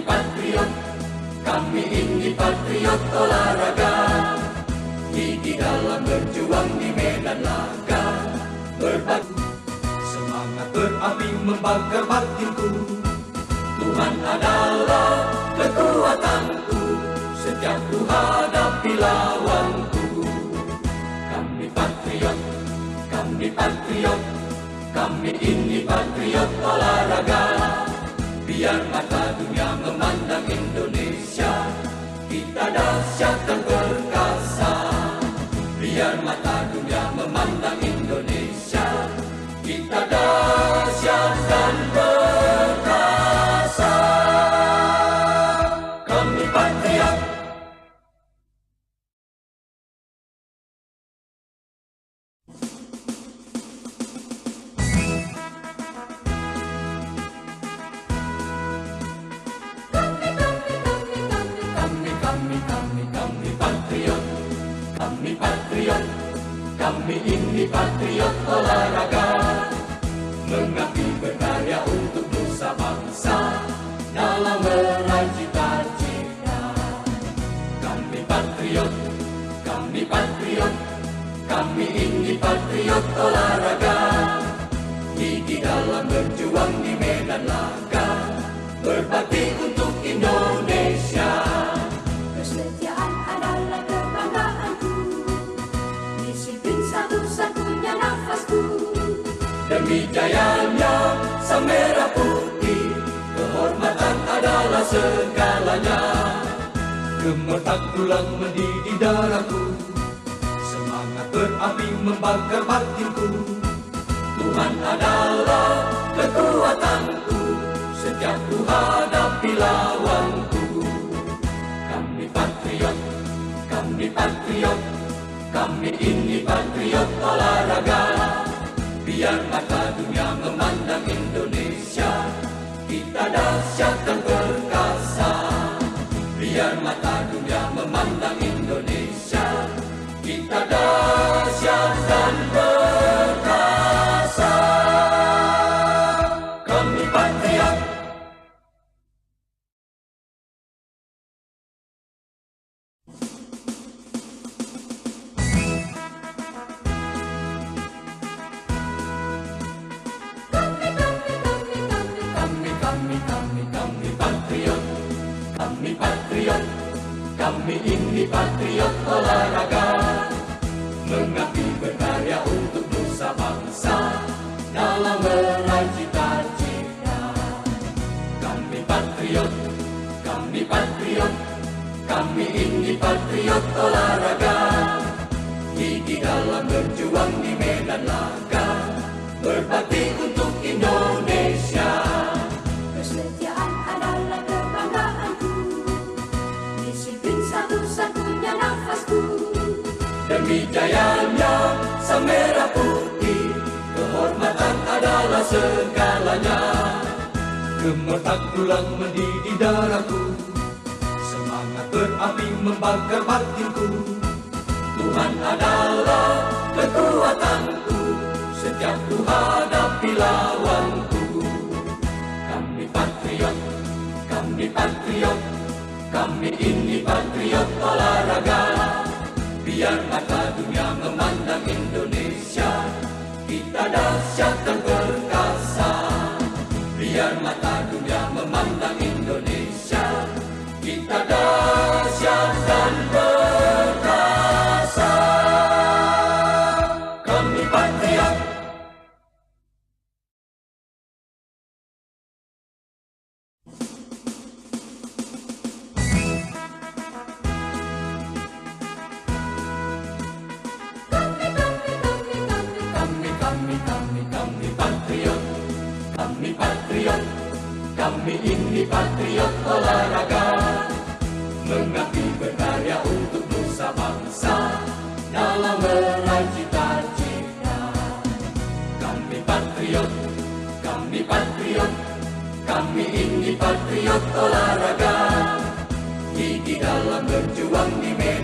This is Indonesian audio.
patriot, kami ini patriot olahraga. Gigi dalam berjuang di medan laga, berbagi semangat berapi membakar batinku. Tuhan adalah kekuatanku, setiap ku hadapi lawanku. Kami patriot, kami ini patriot olahraga. Biar mata dunia memandang Indonesia, kita dahsyat dan perkasa. Biar mata dunia memandang Indonesia, kita dahsyat dan perkasa. Kami patriot. Kami ini patriot olahraga, mengabdi berkarya untuk nusa bangsa dalam meraih cita-cita. Kami patriot, kami ini patriot olahraga. Gigi dalam berjuang di medan laga, berbakti untuk Indonesia. Kesetiaan adalah kebanggaanku, disiplin satu-satunya nafasku. Demi jayanya sang merah putih, kehormatan adalah segalanya. Gemetar tulang mendidih darahku, semangat berapi membakar batinku. Tuhan adalah kekuatanku, setiap ku hadapi lawanku. Kami patriot, kami ini patriot olahraga. Biar mata dunia memandang Indonesia, kita dahsyat dan perkasa. Biar mata dunia memandang Indonesia, kita dahsyat dan perkasa. Kami patriot. Kami ini patriot olahraga, mengabdi berkarya untuk nusa bangsa dalam meraih cita-cita. Kami patriot, kami ini patriot olahraga. Gigi dalam berjuang di medan laga, berbakti untuk Indonesia. Kesetiaan adalah kebanggaanku, disiplin satu-satunya nafasku. Demi jayanya sang merah putih, kehormatan adalah segalanya. Gemetar tulang mendidih darahku, semangat berapi membakar batinku. Tuhan adalah kekuatanku, setiap ku hadapi lawanku. Kami patriot, kami ini patriot olahraga. Biar mata dunia memandang Indonesia, kita dahsyat dan perkasa. Biar mata dunia memandang Indonesia, kita dahsyat dan perkasa. Kami patriot. Kami ini patriot olahraga, mengabdi berkarya untuk nusa bangsa dalam meraih cita-cita. Kami patriot, kami ini patriot olahraga. Gigi dalam berjuang di medan